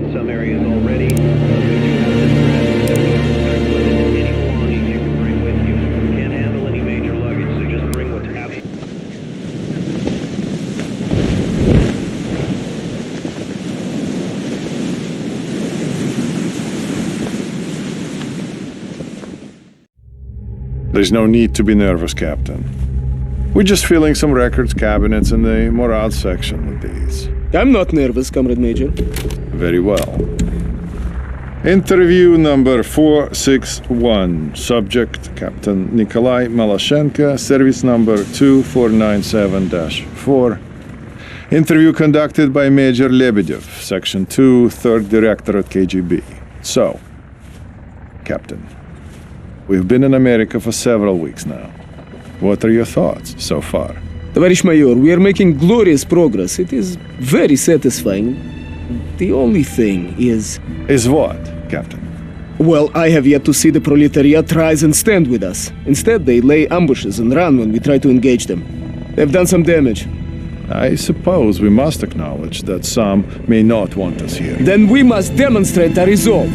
in some areas already. We do have this threat that we can protect with any belongings you can bring with you. We can't handle any major luggage, so just bring what's happening. There's no need to be nervous, Captain. We're just filling some records cabinets in the morale section with these. I'm not nervous, Comrade Major. Very well. Interview number 461. Subject, Captain Nikolai Malashenko, service number 2497-4. Interview conducted by Major Lebedev, Section 2, 3rd Directorate KGB. So, Captain, we've been in America for several weeks now. What are your thoughts so far? Товарищ майор, we are making glorious progress. It is very satisfying. The only thing is... Is what, Captain? Well, I have yet to see the proletariat rise and stand with us. Instead, they lay ambushes and run when we try to engage them. They've done some damage. I suppose we must acknowledge that some may not want us here. Then we must demonstrate our resolve.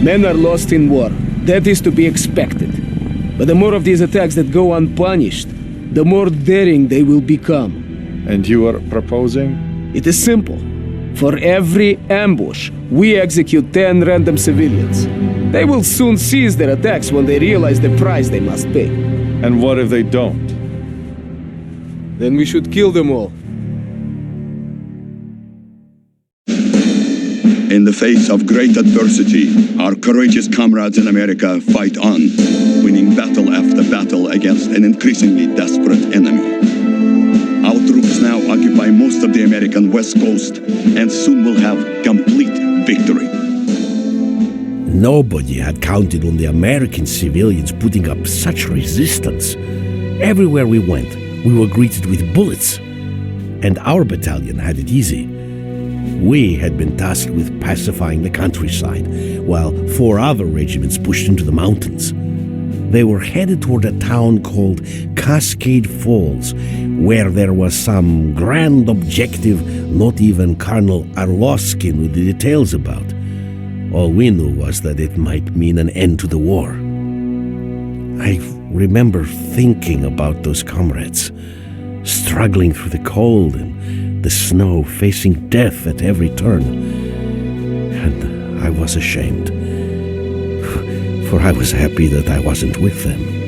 Men are lost in war. That is to be expected. But the more of these attacks that go unpunished, the more daring they will become. And you are proposing? It is simple. For every ambush, we execute 10 random civilians. They will soon cease their attacks when they realize the price they must pay. And what if they don't? Then we should kill them all. In the face of great adversity, our courageous comrades in America fight on, winning battle after battle against an increasingly desperate enemy. Our troops now occupy most of the American West Coast and soon will have complete victory. Nobody had counted on the American civilians putting up such resistance. Everywhere we went, we were greeted with bullets. And our battalion had it easy. We had been tasked with pacifying the countryside, while 4 other regiments pushed into the mountains. They were headed toward a town called Cascade Falls, where there was some grand objective not even Colonel Arlovsky knew the details about. All we knew was that it might mean an end to the war. I remember thinking about those comrades, struggling through the cold and the snow, facing death at every turn. And I was ashamed, for I was happy that I wasn't with them.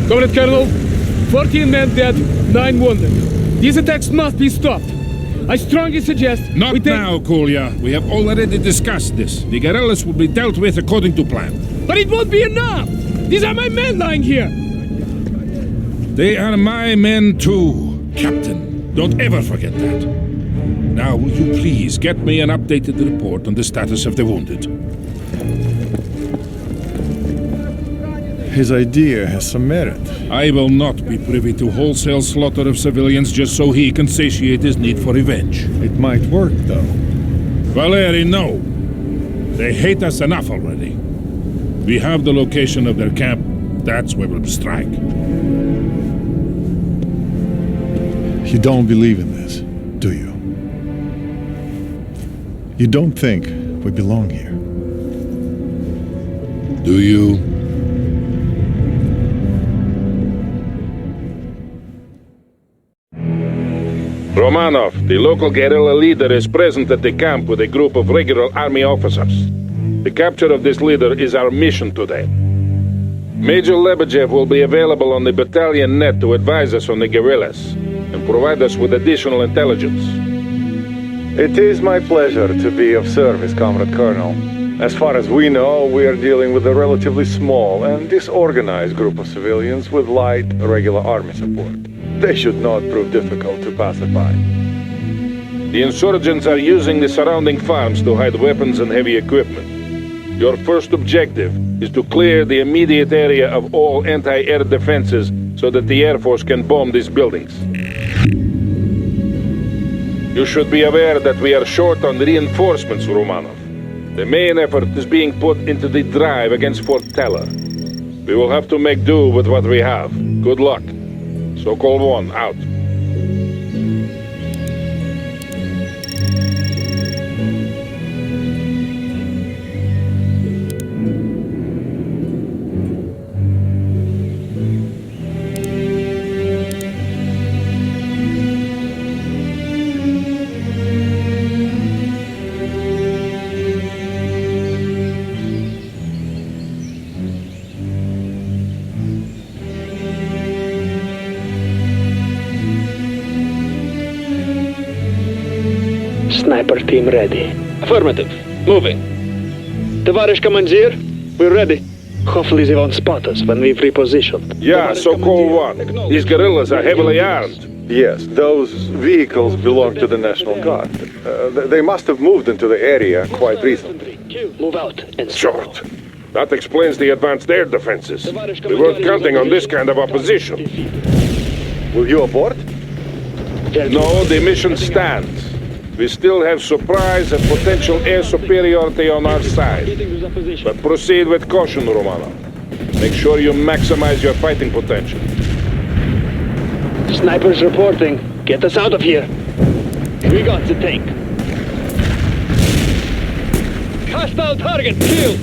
Comrade Colonel, 14 men dead, 9 wounded. These attacks must be stopped. I strongly suggest Not now, Kolya. We have already discussed this. The guerrillas will be dealt with according to plan. But it won't be enough! These are my men lying here! They are my men too, Captain. Don't ever forget that. Now, will you please get me an updated report on the status of the wounded? His idea has some merit. I will not be privy to wholesale slaughter of civilians just so he can satiate his need for revenge. It might work, though. Valeri, no. They hate us enough already. We have the location of their camp. That's where we'll strike. You don't believe in this, do you? You don't think we belong here? Do you? Romanov, the local guerrilla leader, is present at the camp with a group of regular army officers. The capture of this leader is our mission today. Major Lebedev will be available on the battalion net to advise us on the guerrillas and provide us with additional intelligence. It is my pleasure to be of service, Comrade Colonel. As far as we know, we are dealing with a relatively small and disorganized group of civilians with light, regular army support. They should not prove difficult to pacify. The insurgents are using the surrounding farms to hide weapons and heavy equipment. Your first objective is to clear the immediate area of all anti-air defenses so that the Air Force can bomb these buildings. You should be aware that we are short on reinforcements, Romanov. The main effort is being put into the drive against Fort Teller. We will have to make do with what we have. Good luck. Sokol 1, out. Sniper team ready. Affirmative. Moving. Tavarish Commandeer, we're ready. Hopefully they won't spot us when we've repositioned. Yeah, Sokol 1. These guerrillas are heavily armed. Yes, those vehicles belong to the National Guard. They must have moved into the area quite recently. Move out and Short. That explains the advanced air defenses. We weren't counting on this kind of opposition. Will you abort? No, the mission stands. We still have surprise and potential air superiority on our side. But proceed with caution, Romanov. Make sure you maximize your fighting potential. Snipers reporting. Get us out of here. We got the tank. Hostile target killed.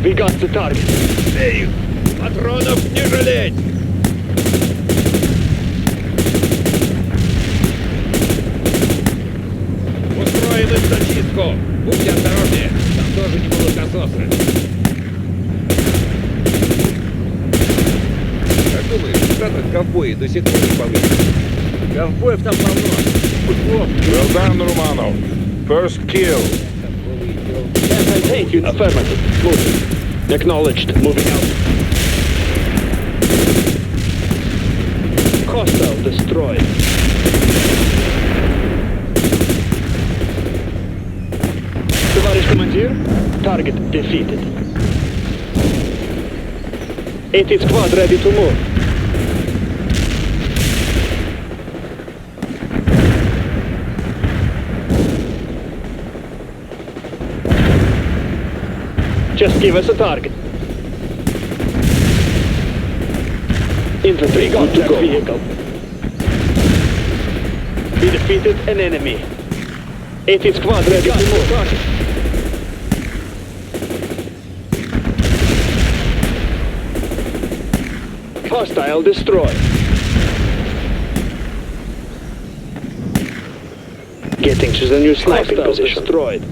We got the target. Эй, патронов не жалеть! Устроим им зачистку! Будьте осторожнее, там тоже не будут насосы. Как думаешь, что тут ковбои до сих пор не повысили? Ковбоев там полно. Well done, Romanov. First kill. Anti-tank unit. Affirmative. Moving. Acknowledged. Moving out. Hostile destroyed. Tavarish Commandeer, target defeated. 18th squad ready to move. Just give us a target. Infantry got to go. Vehicle. We defeated an enemy. 18th squad ready to move. Target. Hostile destroyed. Getting to the new sniping position. Destroyed.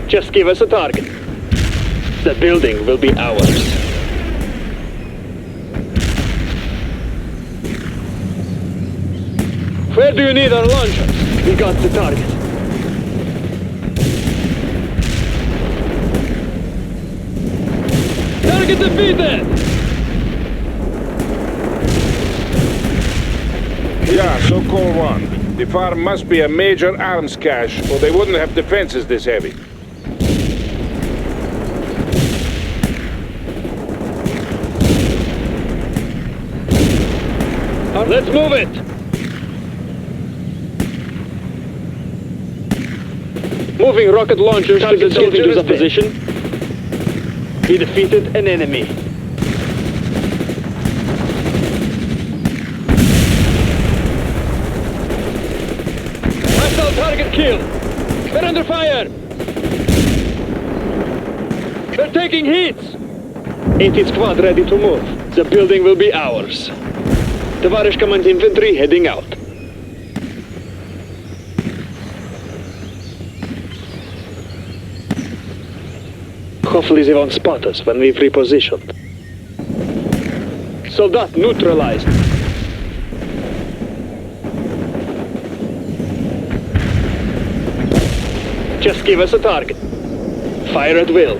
Just give us a target. The building will be ours. Where do you need our launchers? We got the target. Target defeated! Yeah, Sokol 1. The farm must be a major arms cache, or they wouldn't have defenses this heavy. Let's move it! Moving rocket launchers to the position. We defeated an enemy. Hostile target killed. We're under fire. We're taking hits. 18th squad ready to move. The building will be ours. Tavarish Command Infantry heading out. Hopefully they won't spot us when we've repositioned. Soldat neutralized. Just give us a target. Fire at will.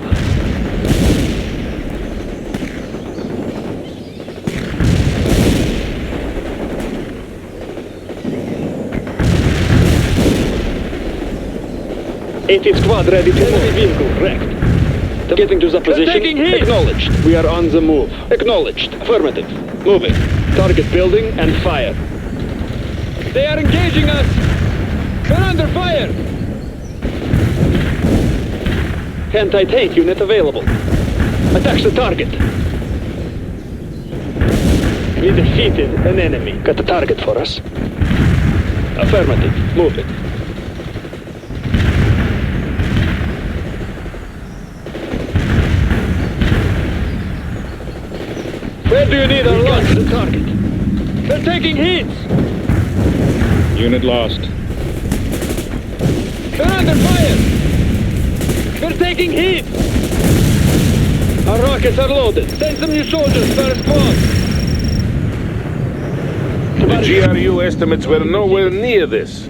18th squad ready to move. Vehicle wrecked. Getting to the position. taking hits. Acknowledged. We are on the move. Acknowledged. Affirmative. Moving. Target building and fire. They are engaging us! We're under fire! Anti-tank unit available. Attach the target. We defeated an enemy. Got the target for us. Affirmative. Moving. Where do you need our We got launch? the target. They're taking hits! Unit lost. They're under fire! They're taking hits! Our rockets are loaded. Send some new soldiers for our squad. The GRU estimates were nowhere near this.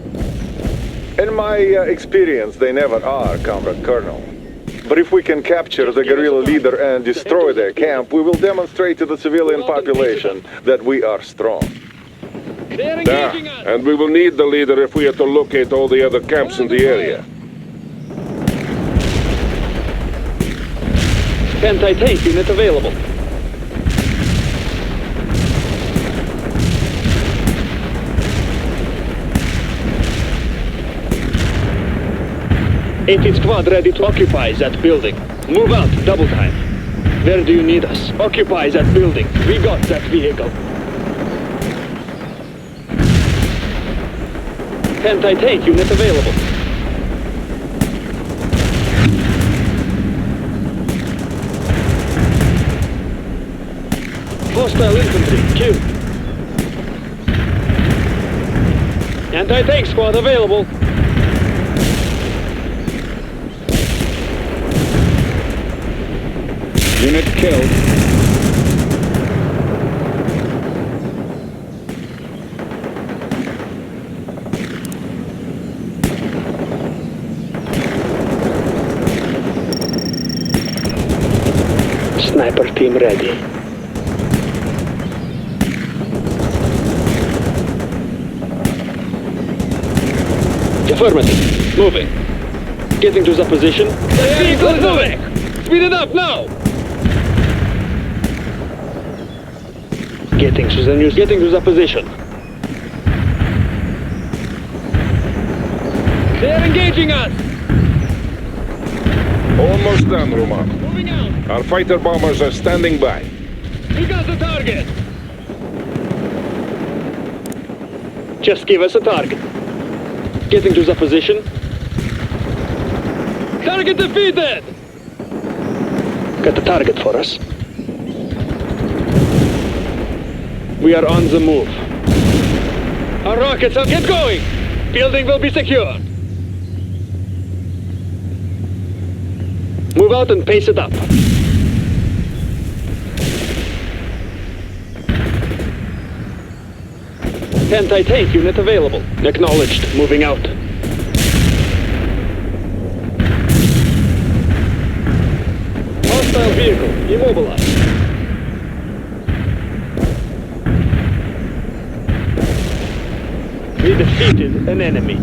In my experience, they never are, Comrade Colonel. But if we can capture the guerrilla leader and destroy their camp, we will demonstrate to the civilian population that we are strong. They're Yeah, engaging us! and we will need the leader if we are to locate all the other camps in the area. Anti-tank unit available. '18th squad ready to occupy that building. Move out, double time. Where do you need us? Occupy that building. We got that vehicle. Anti-tank unit available. Hostile infantry, killed. Anti-tank squad available. Unit killed. Sniper team ready. Affirmative. Moving. Getting to the position. The vehicle is moving! Speed it up now! Getting to the position. They're engaging us! Almost done, Roman. Moving out! Our fighter bombers are standing by. We got the target! Just give us a target. Getting to the position. Target defeated! Got the target for us. We are on the move. Our rockets are... Get going! Building will be secure. Move out and pace it up. Anti-tank unit available. Acknowledged. Moving out. Hostile vehicle. Immobilized. We defeated an enemy.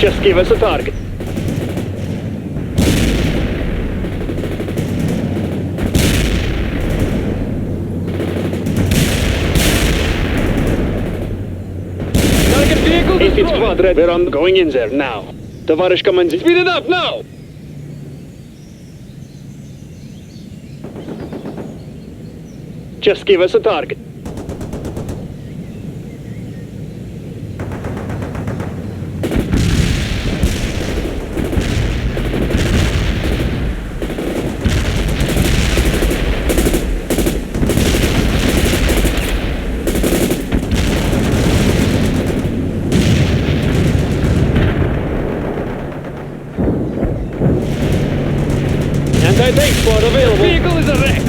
Just give us a target. Target vehicle 18th destroyed! squad ready. We're on going in there now. Товарищ командир. Speed it up now! Just give us a target. Anti-tank squad available. Vehicle is a wreck!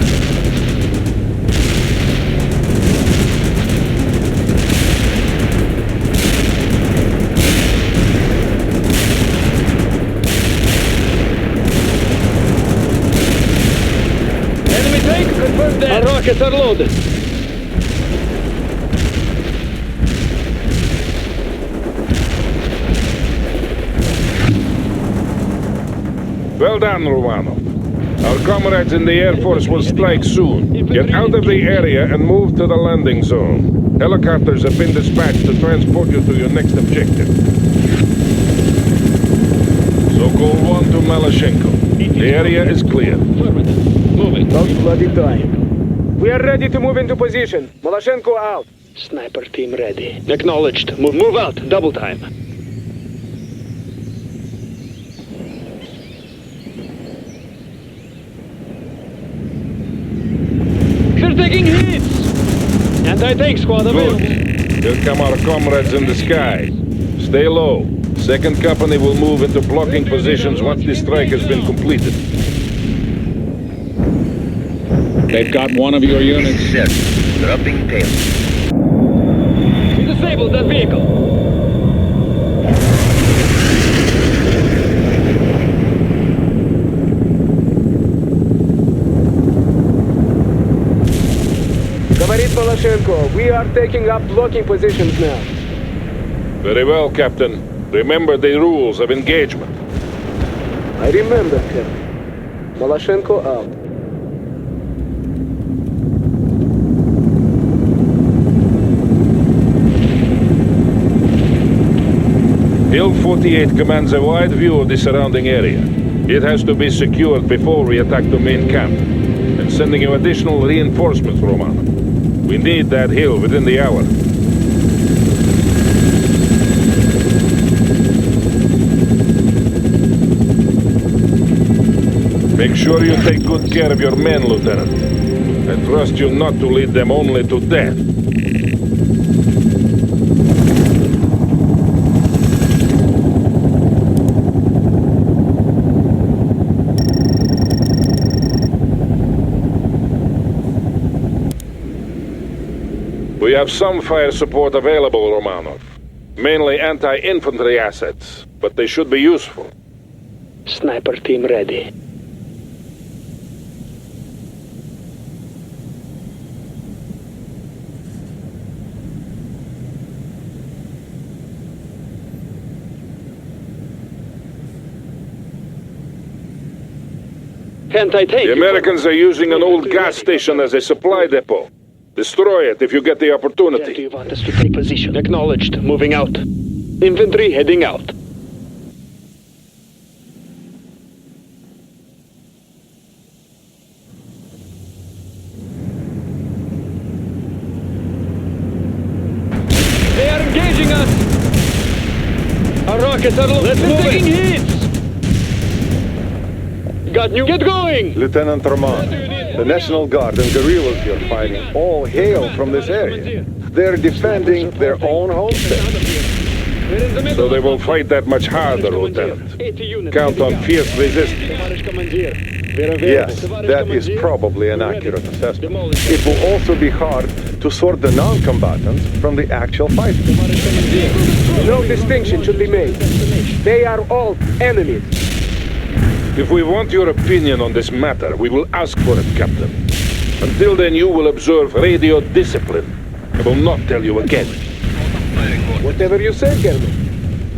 Enemy tank confirmed Our dead! rockets are loaded. Well done, Romano. Our comrades in the Air Force will strike soon. Get out of the area and move to the landing zone. Helicopters have been dispatched to transport you to your next objective. Sokol 1 to Malashenko. The area is clear. Moving. About bloody time. We are ready to move into position. Malashenko out. Sniper team ready. Acknowledged. Move out. Double time. They're taking hits! Anti-tank squad available. Good. Here come our comrades in the sky. Stay low. Second company will move into blocking positions once the strike has been completed. They've got one of your units. Set. Dropping tail. We disabled that vehicle. Говорит Malashenko, we are taking up blocking positions now. Very well, Captain. Remember the rules of engagement. I remember, Captain. Malashenko out. Hill 48 commands a wide view of the surrounding area. It has to be secured before we attack the main camp. And sending you additional reinforcements, Romano. We need that hill within the hour. Make sure you take good care of your men, Lieutenant. I trust you not to lead them only to death. We have some fire support available, Romanov. Mainly anti-infantry assets, but they should be useful. Sniper team ready. Anti-tank. The Americans are using an old gas station as a supply depot. Destroy it if you get the Do opportunity. you want us to take position? Acknowledged. Moving out. Infantry heading out. They are engaging us! Our rockets are low. Let's move taking hits! Got you. Get going! Lieutenant Roman, the National Guard and guerrillas you're fighting all hail from this area. They're defending their own homestead. So they will fight that much harder, Lieutenant. Count on fierce resistance. Yes, that is probably an accurate assessment. It will also be hard to sort the non-combatants from the actual fighters. No distinction should be made. They are all enemies. If we want your opinion on this matter, we will ask for it, Captain. Until then, you will observe radio discipline. I will not tell you again. Whatever you say, Colonel.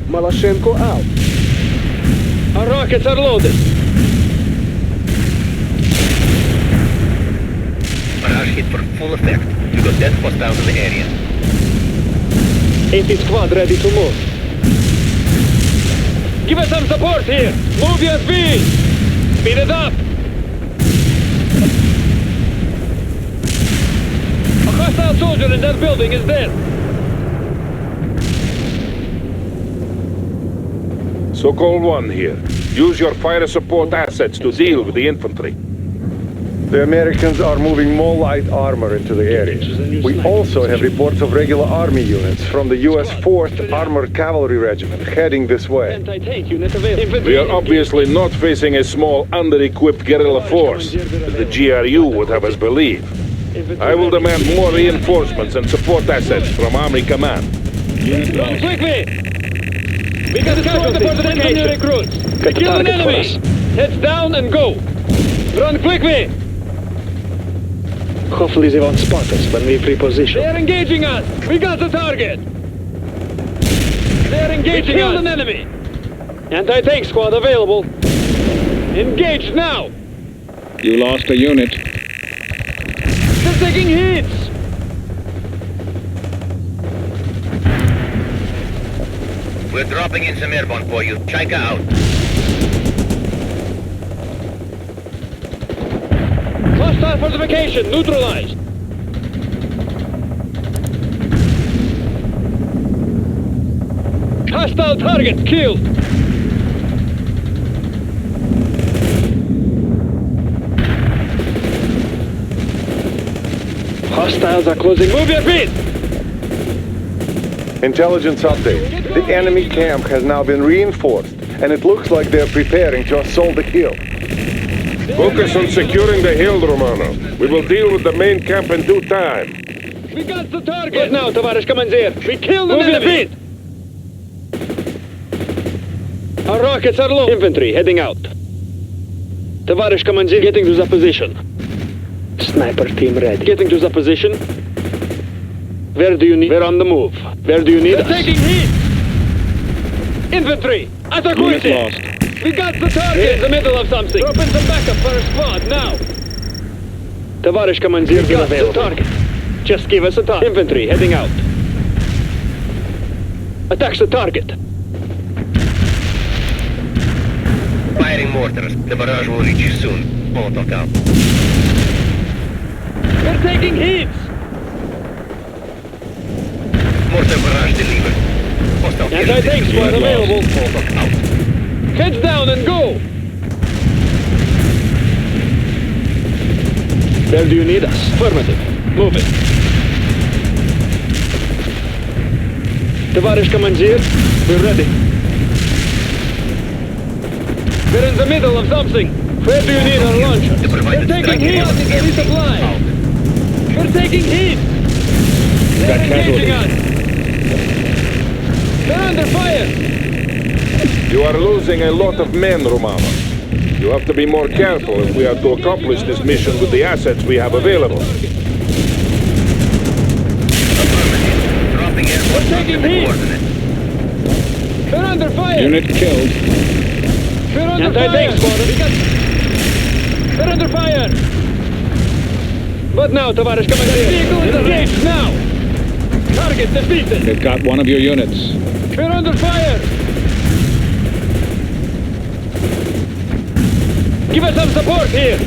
Malashenko out. Our rockets are loaded. Barrage hit for full effect. You got 10 hostiles in the area. 80 squad ready to move. Give us some support here! Move your speed! Speed it up! A hostile soldier in that building is dead! Sokol 1 here. Use your fire support assets to deal with the infantry. The Americans are moving more light armor into the area. We also have reports of regular army units from the U.S. 4th Armored Cavalry Regiment heading this way. Anti-tank unit available. We are obviously not facing a small, under-equipped guerrilla force, as the GRU would have us believe. I will demand more reinforcements and support assets from Army Command. Run quickly! We got to capture the infantry recruits! We kill an enemy! Heads down and go! Run quickly! Hopefully they won't spot us when we pre-position. They are engaging us! We got the target! They are engaging us! We killed an enemy! Anti-tank squad available. Engage now! You lost a unit. They're taking hits! We're dropping in some airborne for you. Check out. Hostile fortification neutralized! Hostile target killed! Hostiles are closing. Move your feet! Intelligence update. The enemy camp has now been reinforced, and it looks like they're preparing to assault the hill. Focus on securing the hill, Romano. We will deal with the main camp in due time. We got the target! But now, Tavares Commander! We killed the enemy! Move your feet! Our rockets are low. Infantry heading out. Tavares Commander getting to the position. Sniper team ready. Getting to the position. Where do you need? We're on the move. Where do you need us? Taking heat! Infantry! Attack Unit lost. We got the target! We're in the middle of something. Drop in some backup for a squad, now! Tavares Commander, give us the target. Just give us a target. Infantry heading out. Attacks the target. Firing mortars. The barrage will reach you soon. Molotov out. We're taking hits! Mortar barrage delivered. Hostile Anti-tank squad available. Molotov out. Heads down and go! Where do you need us? Affirmative. Move it. Tavares Commander, we're ready. We're in the middle of something. Where do you need our launcher? We're taking heat! Resupply! We're taking heat! They're engaging us! They're under fire! You are losing a lot of men, Romano. You have to be more careful if we are to accomplish this mission with the assets we have available. Dropping airborne We're taking heat! coordinates. They're under fire! Unit killed. We're under fire! They're under fire! But now, Tavares Commander, vehicle is engaged now! Target defeated! They've got one of your units. We're under fire! Give us some support here!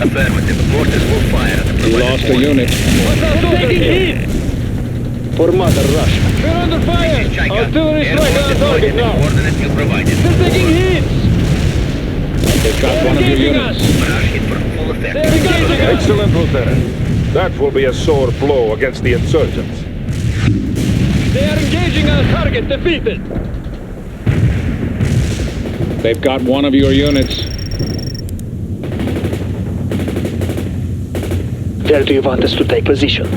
Affirmative. Mortars will fire at the You lost a unit. We're taking heat! For Mother Russia. We're under fire! Artillery strike on target now! Coordinates you provided. They're taking hits! They've got one of your units. Barrage hit for full effect. They're engaging us! Excellent, Lieutenant. That will be a sore blow against the insurgents. They are engaging our target defeated! They've got one of your units. Where do you want us to take position?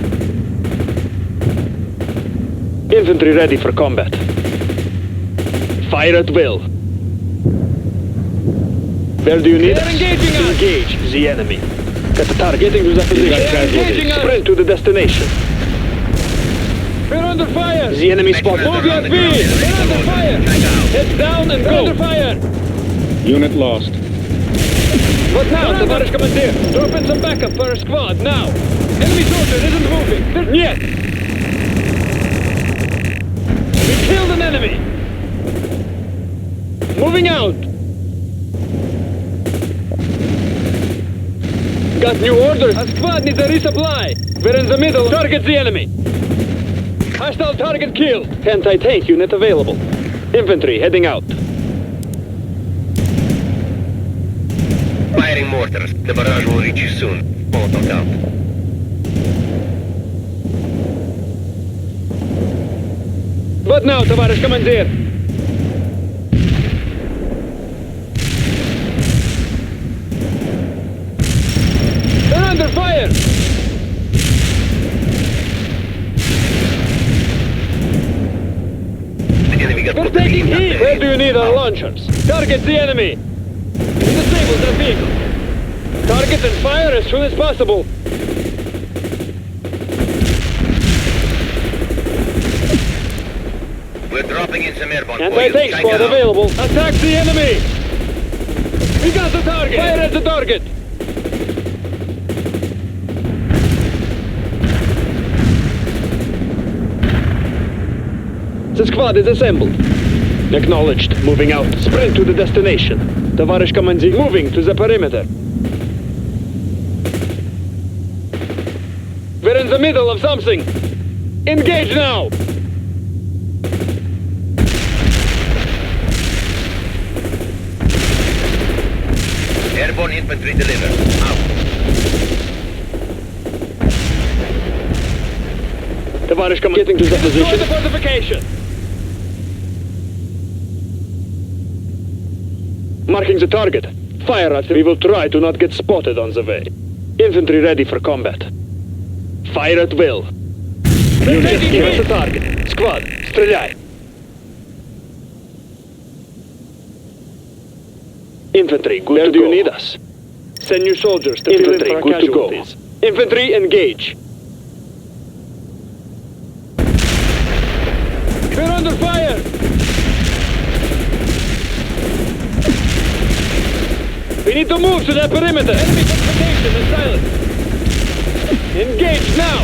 Infantry ready for combat. Fire at will. Where do you need us? Engaging us! Engage the enemy. Got the target. Getting to the position. Sprint to the destination. We're under fire! The enemy spot. Move your feet! We're under fire! Head down and go! Under fire! Unit lost. What now, Tavares Commander? Drop in some backup for our squad, now! Enemy soldier isn't moving! There's yet! We killed an enemy! Moving out! Got new orders! Our squad needs a resupply! We're in the middle! Target the enemy! Hostile target killed! Anti-tank unit available. Infantry heading out. Firing mortars. The barrage will reach you soon. Molotov out. What now, Tavares Commander? They're under fire! The enemy got We're taking heat! Where do you need our launchers? Target the enemy! Disable their vehicle! Target and fire as soon as possible! We're dropping in some airborne for you. Anti-tank Check squad it out. available. Attack the enemy! We got the target! Fire at the target! The squad is assembled. Acknowledged. Moving out. Sprint to the destination. Товарищ командир. Moving to the perimeter. We're in the middle of something. Engage now! Airborne infantry delivered. Out. Товарищ командир. Getting to the position. The fortification. Marking the target. Fire at. We will try to not get spotted on the way. Infantry ready for combat. Fire at will. Units, give us a target. Squad, стреляй. Infantry, good to go. Where do you need us? Send your soldiers to infantry, good to go. Infantry, engage. We're under fire! We need to move to that perimeter. Enemy fortification is silent. Engage now!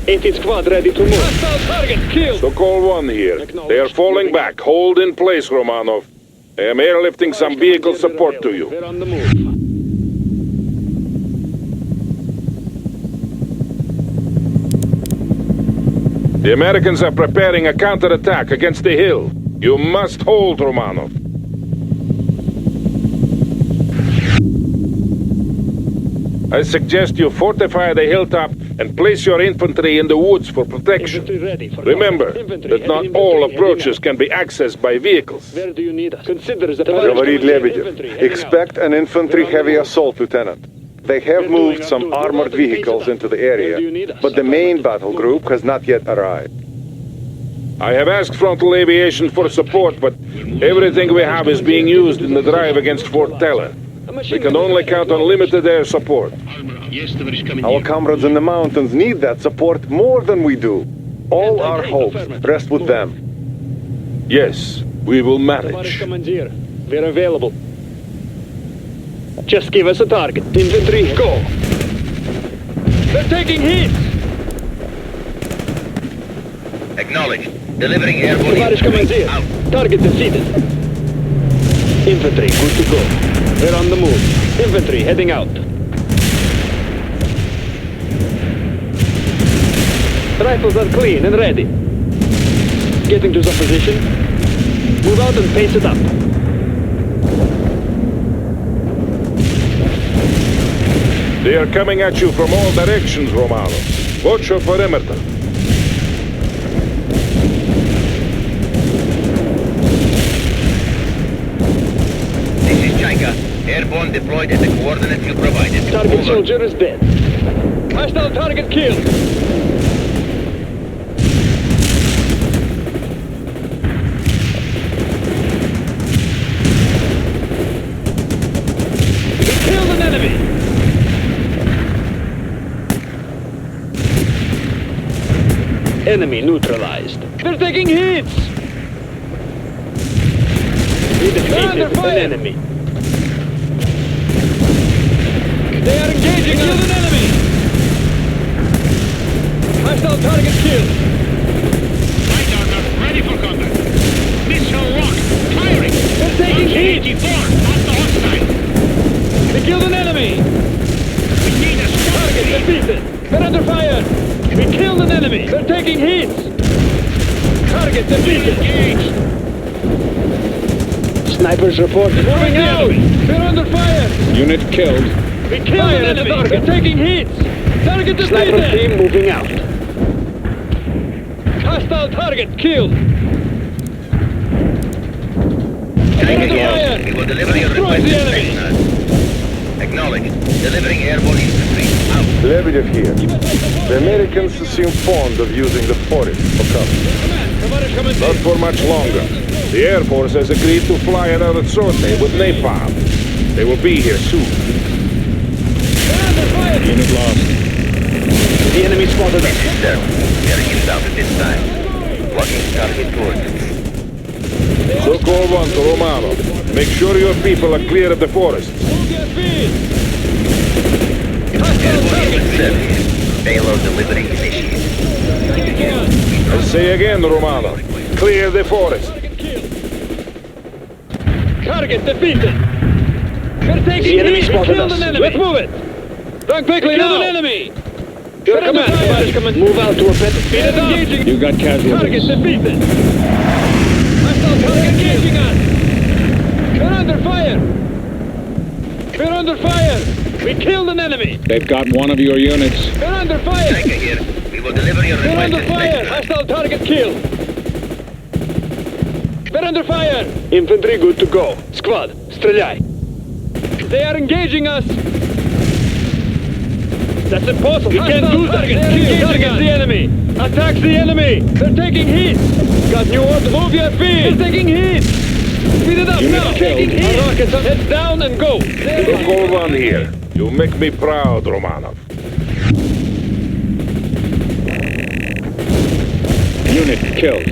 18th squad ready to move. Hostile target killed! So-called 1 here. They are falling back. Hold in place, Romanov. I am airlifting some vehicle support to you. We're on the move. The Americans are preparing a counterattack against the hill. You must hold, Romanov. I suggest you fortify the hilltop and place your infantry in the woods for protection. Infantry ready for Remember combat. Infantry, that not infantry all heading approaches out. can be accessed by vehicles. Where do you need us? Consider the Говорит infantry Lebedev. heading Expect an infantry-heavy assault, Lieutenant. They have moved some armored vehicles into the area, but the main battle group has not yet arrived. I have asked Frontal Aviation for support, but everything we have is being used in the drive against Fort Teller. We can only count on limited air support. Our comrades in the mountains need that support more than we do. All our hopes rest with them. Yes, we will Tоварищ manage. командир, we're available. Just give us a target. Infantry, go! They're taking hits! Acknowledged. Delivering airborne Товарищ infantry. командир, Out. target defeated. Infantry, good to go. We're on the move. Infantry, heading out. Rifles are clean and ready. Getting to the position. Move out and pace it up. They are coming at you from all directions, Romano. Watch your perimeter. This is Chaika. Airborne deployed at the coordinates you provided. Target Over. soldier is dead. Hostile target killed. We killed an enemy. Enemy neutralized. They're taking hits. We defeated an enemy. They are engaging us. Killed an enemy. Hostile target killed. Ready for combat. Missile lock. Firing. They're taking hits. 84 on the hostile. They killed an enemy. We need a Target defeated. They're under fire. We killed an enemy. They're taking hits. Target defeated. engaged. Snipers reported. Moving out. They're under fire. Unit killed. We killed an enemy. They're taking hits. Target defeated. Sniper team moving out. Hostile target killed. Chaika Under here. fire. We will deliver your Destroy the requested enemy. signals. Acknowledged. Delivering airborne infantry. Out. Lebedev here. The Americans seem fond of using the forest for cover. Товарищ командир. Not for much longer. The Air Force has agreed to fly another sortie with napalm. They will be here soon. They're under fire. Unit lost. The enemy spotted us. This is Derwin. We are inbound at this time. Blocking target coordinates. Sokol 1 to Romanov. Make sure your people are clear of the forests. Airborne 7. Payload delivery initiated. I say again, Romanov. Clear the forest. Target defeated! We're taking the enemy spotted us. Let's move it! Run quickly now! Kill an enemy! Your command, Tavares, command. Move out to a pet. Speed it up! You got Target casualties. defeated! Hostile target engaging us! We're under fire! We're under fire! We killed an enemy! They've got one of your units. We're under fire! Tanker here. We will deliver your We're under requested fire! spectrum. Hostile target killed! We're under fire! Infantry good to go. Squad, stреляй! They are engaging us! That's impossible! We can't do that! Target the enemy! Attack the enemy! They're taking heat! Got new order! Move your feet! They're taking heat! Speed it up Unit now! killed. Taking heat! Our rockets are heads down and go! Sokol 1 here. You make me proud, Romanov. Unit killed.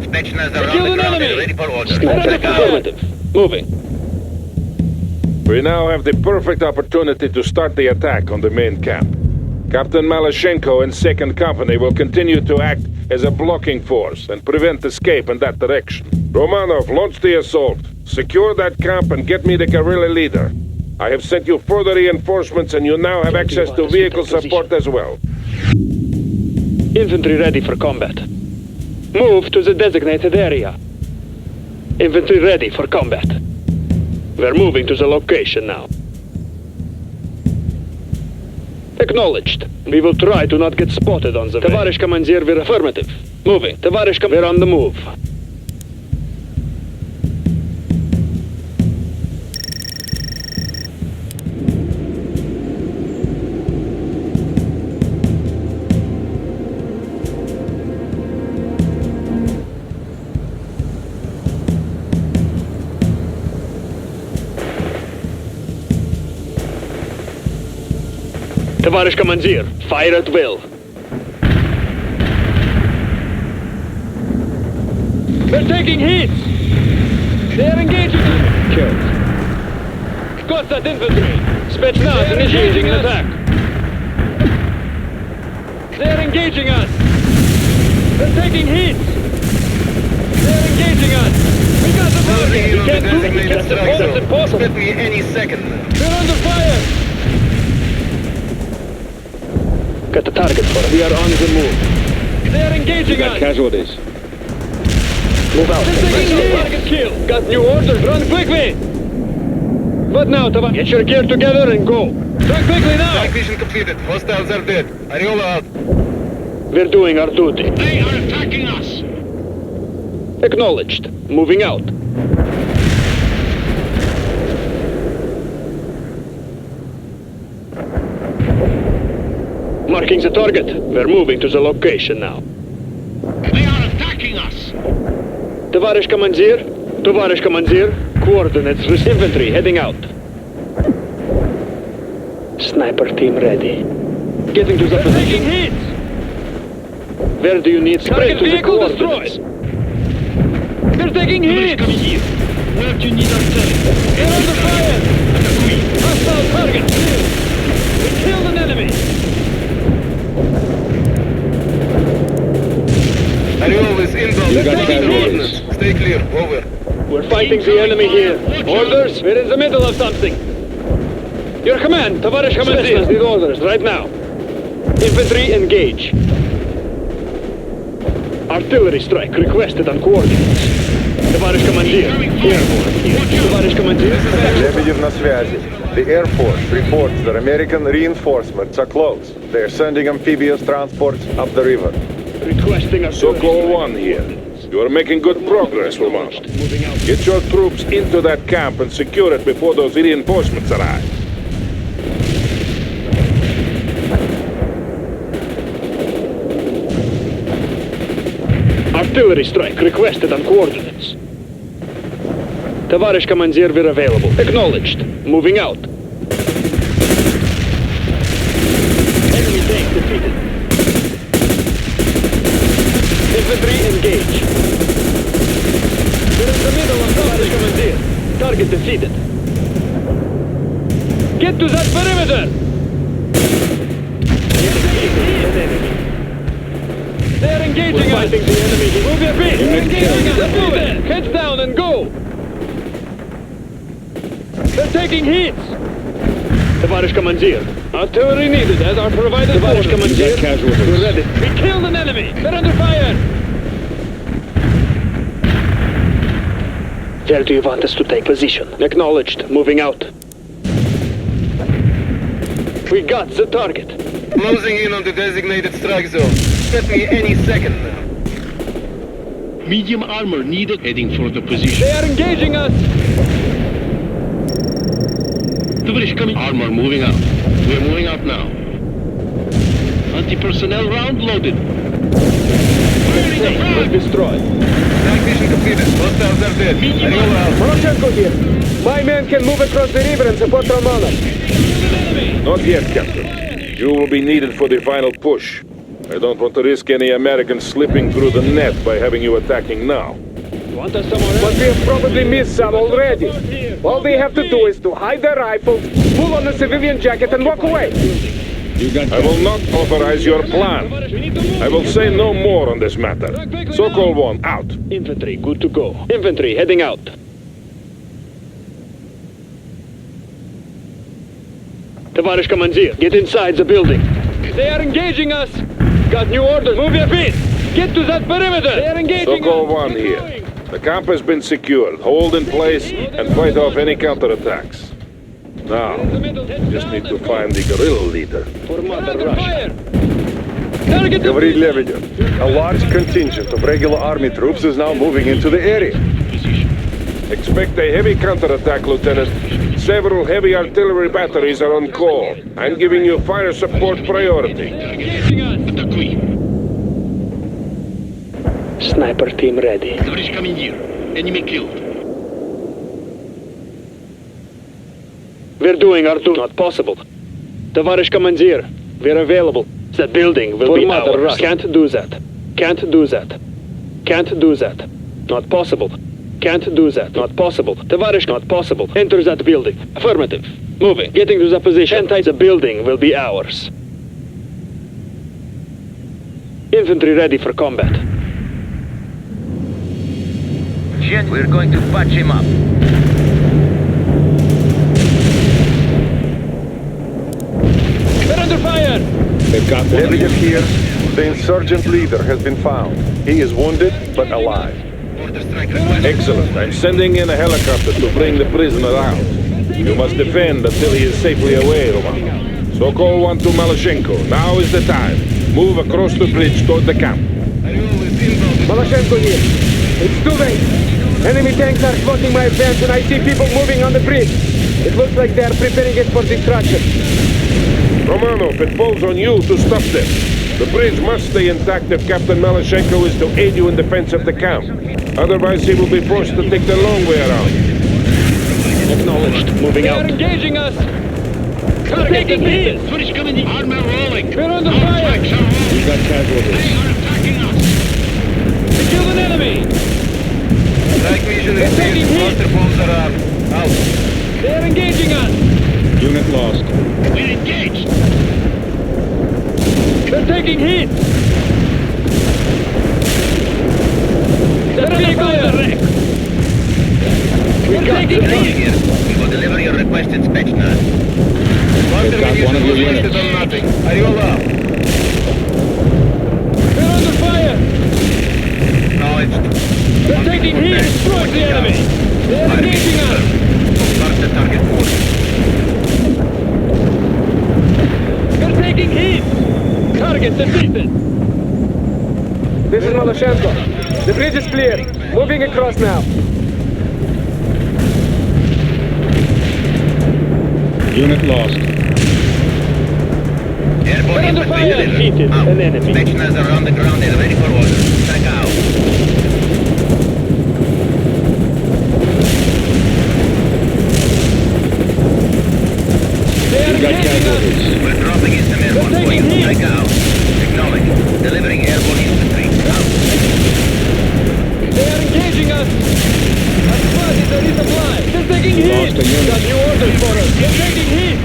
Spetsnaz are Kill on the an ground enemy. and ready for orders. Affirmative. Moving. We now have the perfect opportunity to start the attack on the main camp. Captain Malashenko and 2nd Company will continue to act as a blocking force and prevent escape in that direction. Romanov, launch the assault. Secure that camp and get me the guerrilla leader. I have sent you further reinforcements and you now have access to vehicle support as well. Infantry ready for combat. Move to the designated area. Infantry ready for combat. We're moving to the location now. Acknowledged. We will try to not get spotted on the way. Tavares Commandeer, we're affirmative. Moving. Tavares we're on the move. Tavares Commandeer, fire at will. They're taking heat! They're engaging us! Killed. Got that infantry! Spetsnaz initiating an attack! They're engaging us! They're taking heat! They're engaging us! We got the target! We can't do it! That's impossible! Let me any second. We're under fire! Got the target for us. We are on the move. They are engaging Got us. casualties. Move out. Target kill. Got new orders. Run quickly. What now, Tavares? Get your gear together and go. Run quickly now. Dark vision completed. Hostiles are dead. Ariola out. We're doing our duty. They are attacking us! Acknowledged. Moving out. Marking the target. We're moving to the location now. They are attacking us! Tavares Commandeer, coordinates with infantry heading out. Sniper team ready. Getting to the position. Hit. Where do you need spray to the coordinates? They're taking hit! Where do you need artillery? They're under fire! Hostile target killed! We killed an enemy! Ariola is inbound. You got Marking casualties. coordinates. Stay clear. Over. We're fighting the enemy here. Orders? We're in the middle of something. Your command, Tavares Commandeer. Need orders right now. Infantry engage. Artillery strike requested on coordinates. Tavares Commandeer. Airborne here. Tavares Commandeer. Лебедев на связи. The Air Force reports that American reinforcements are close. They are sending amphibious transports up the river. Requesting artillery Sokol strike. 1 here. You are making good progress, Romanov. Moving out. Get your troops into that camp and secure it before those reinforcements arrive. Artillery strike requested on coordinates. Tavares Commandeer, we're available. Acknowledged. Moving out. Enemy tank defeated. Infantry engage. We're in the middle of Tavarish Commandeer. Target defeated. Get to that perimeter! They're engaging us! Fighting the enemy. Move your feet! They're engaging us! Let's move it! Heads down and go! They're taking hits! Tavarish Commandeer. Artillery needed as our provided Tavarish Commandeer. We're ready. We killed an enemy! They're under fire! Where do you want us to take position? Acknowledged. Moving out. We got the target. Closing in on the designated strike zone. Get me any second now. Medium armor needed. Heading for the position. They are engaging us! The British coming. Armor moving out. We're moving out now. Anti-personnel round loaded. Was destroyed. Night vision completed. Hostiles are dead. Arrival out. Marchenko here. My men can move across the river and support Romanov. Not yet, Captain. You will be needed for the final push. I don't want to risk any Americans slipping through the net by having you attacking now. Want us somewhere else? But we have probably missed some already. All they have to do is to hide their rifles, pull on the civilian jacket and walk away. I will not authorize your plan. I will say no more on this matter. Sokol 1, out. Infantry, good to go. Infantry, heading out. Tavarish Commandeer, get inside the building. They are engaging us! Got new orders, move your feet! Get to that perimeter! They are engaging Sokol us! 1 here. The camp has been secured. Hold in place and fight off any counterattacks. Now, just need to find the guerrilla leader. For Mother Russia. Target Говорит Лебедев. A large contingent of regular army troops is now moving into the area. Expect a heavy counterattack, Lieutenant. Several heavy artillery batteries are on call. I'm giving you fire support priority. engaging us! The Queen. Sniper team ready. The British coming here. Enemy killed. We're doing our duty. Not possible. Tavarish Commandeer, we're available. The building will be ours. Can't do that. Can't do that. Can't do that. Not possible. Can't do that. Not possible. Tavarish, not possible. Enter that building. Affirmative. Moving. Getting to the position. The building will be ours. Infantry ready for combat. We're going to patch him up. We're under fire! They've got one of Lebedev you. here. The insurgent leader has been found. He is wounded, but alive. Order strike request. Excellent. I'm sending in a helicopter to bring the prisoner out. You must defend until he is safely away, Romanov. Sokol 1 to Malashenko. Now is the time. Move across the bridge toward the camp. Arrival is inbound. Malashenko here. It's too late. Enemy tanks are blocking my advance and I see people moving on the bridge. It looks like they are preparing it for destruction. Romanov, it falls on you to stop them. The bridge must stay intact if Captain Malashenko is to aid you in defense of the camp. Otherwise, he will be forced to take the long way around. Acknowledged. Moving out. They are engaging us! We're taking hits! British coming here. Armor rolling. We're under Our fire! tracks are rolling. We got casualties. They are attacking us. We killed an enemy! Strike vision They're taking received. hits. Cluster bombs are armed. Out. They are engaging us! Unit lost. We're engaged. They're taking hits! They're under fire! We're taking hits! Here. We will deliver your requested Spetsnaz. Cluster got one of your munitions units. wasted on nothing. Arrival out. We're under fire! Acknowledged. They're taking hits! Destroy the enemy! They're engaging us! Start the target force. They're taking hits! Target defeated! This is Malashenko. The bridge is clear. Moving across now. Unit lost. Airborne We're under infantry fire! delivered. Defeated Out. an enemy. Spetsnaz are on the ground and ready for orders. Strike out. They are We got engaging us! casualties. We're dropping in some airborne They're for you. taking hits. Strike out. Acknowledged. Delivering airborne infantry. Out. They are engaging us! Our squad is a resupply! They're taking heat! Lost a unit. Got new orders for us! They're taking heat!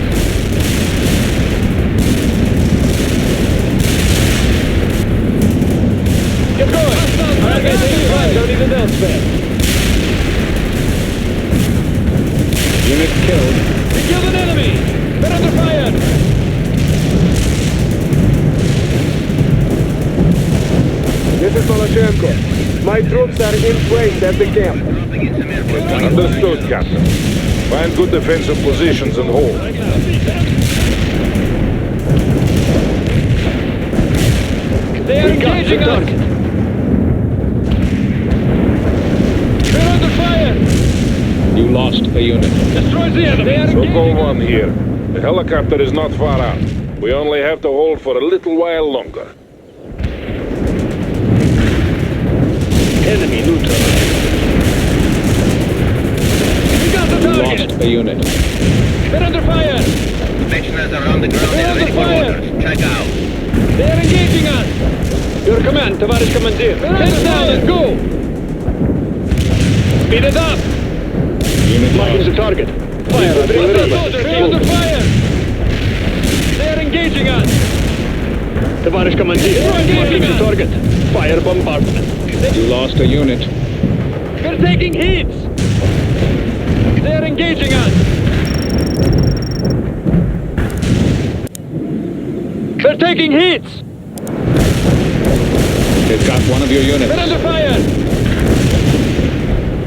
Get going! Target 85 don't even elsewhere! Unit killed. We killed an enemy! They're under fire! This is Malachenko. My troops are in place at the camp. Understood, Captain. Find good defensive positions and hold. They are engaging us! We're under fire! You lost a unit. Destroy the enemy! They are Sokol engaging 1 here. The helicopter is not far out. We only have to hold for a little while longer. enemy neutralized. We got the target! Lost a unit. They're under fire! Stationers around the ground They're and under ready for fire! orders. Check out. They are engaging us! Your command, Tavarish Commandeer. Heads down and go! Speed it up! Unit Marking lost. the target. Fire, They're under fire! They are engaging us! Tavarish Commandeer, marking the target. Fire bombardment. You lost a unit. They're taking hits! They are engaging us! They're taking hits! They've got one of your units. They're under fire!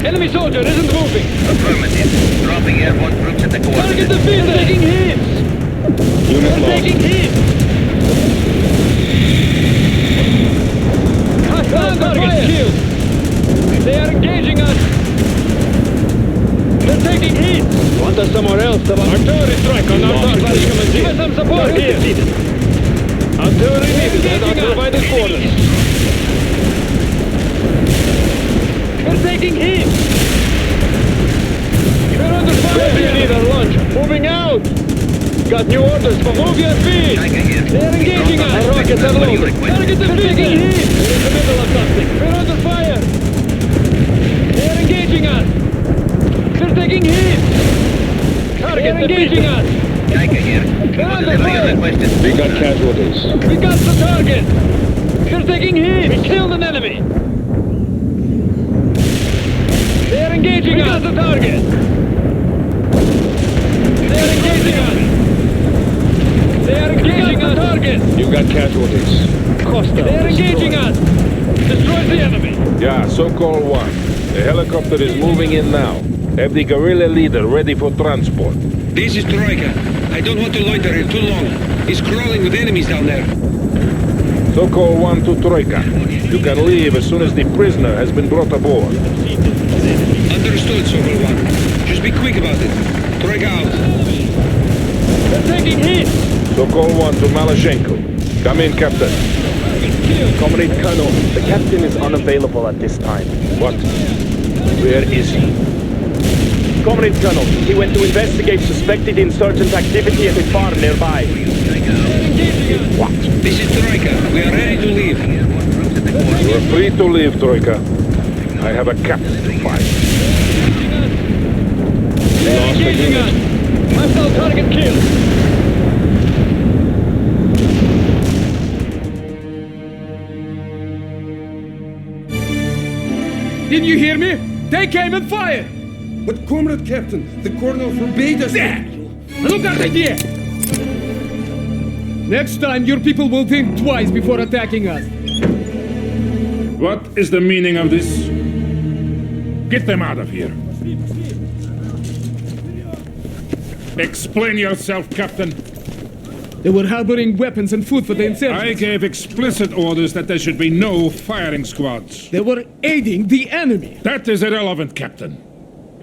Enemy soldier isn't moving! Affirmative. Dropping airborne troops at the Target coordinates. defeated! They're taking hits! Unit They're lost. taking hits! Hostile target killed! They are engaging us! They're taking hits! Want us somewhere else, Tavan? Artillery strike on our target! Give us some support here! Artillery needed at our provided quarters! They're taking hits! We're under fire! We need our launch! Moving out! Got new orders for move your feet! Tiger here. They're engaging us! Our rockets are loaded! Target defeated! We're in the middle of something! We're under fire! They're engaging us! They're taking hits! Target engaging us! Tiger here. They're under Delivery fire! requested. We got casualties. We got the target! They're taking hits! We killed an enemy! They're engaging us! We got the target! They're engaging us! They are engaging us! Target! You got casualties. Costa! They're engaging us! Destroy the enemy! Yeah, Sokol 1. The helicopter is moving in now. Have the guerrilla leader ready for transport. This is Troika. I don't want to loiter here too long. He's crawling with enemies down there. Sokol 1 to Troika. You can leave as soon as the prisoner has been brought aboard. Understood, Sokol 1. Just be quick about it. Troika out. They're taking hits! Sokol 1 to Malachenko. Come in, Captain. Comrade Colonel, the captain is unavailable at this time. What? Where is he? Comrade Colonel, he went to investigate suspected insurgent activity at a farm nearby. What? This is Troika. We are ready to leave. You are free to leave, Troika. I have a captain to fight. They're lost a engaging unit. us! Hostile target killed! Did you hear me? They came and fired! But Comrade Captain, the Colonel forbade us... Look at the idea! Next time, your people will think twice before attacking us. What is the meaning of this? Get them out of here. Explain yourself, Captain. They were harboring weapons and food for the I insurgents. gave explicit orders that there should be no firing squads. They were aiding the enemy. That is irrelevant, Captain.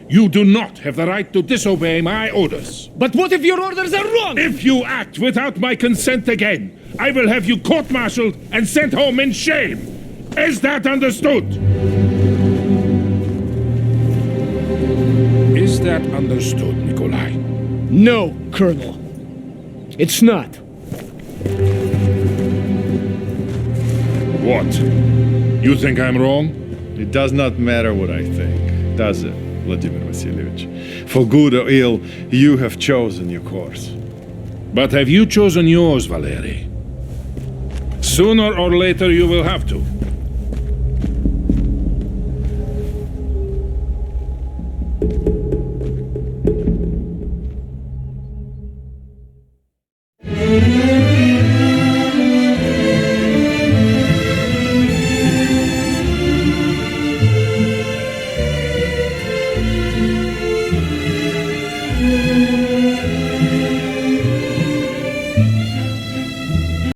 You do not have the right to disobey my orders. But what if your orders are wrong? If you act without my consent again, I will have you court-martialed and sent home in shame. Is that understood? Is that understood, Nikolai? No, Colonel. It's not. What? You think I'm wrong? It does not matter what I think, does it, Vladimir Vasilievich? For good or ill, you have chosen your course. But have you chosen yours, Valery? Sooner or later you will have to.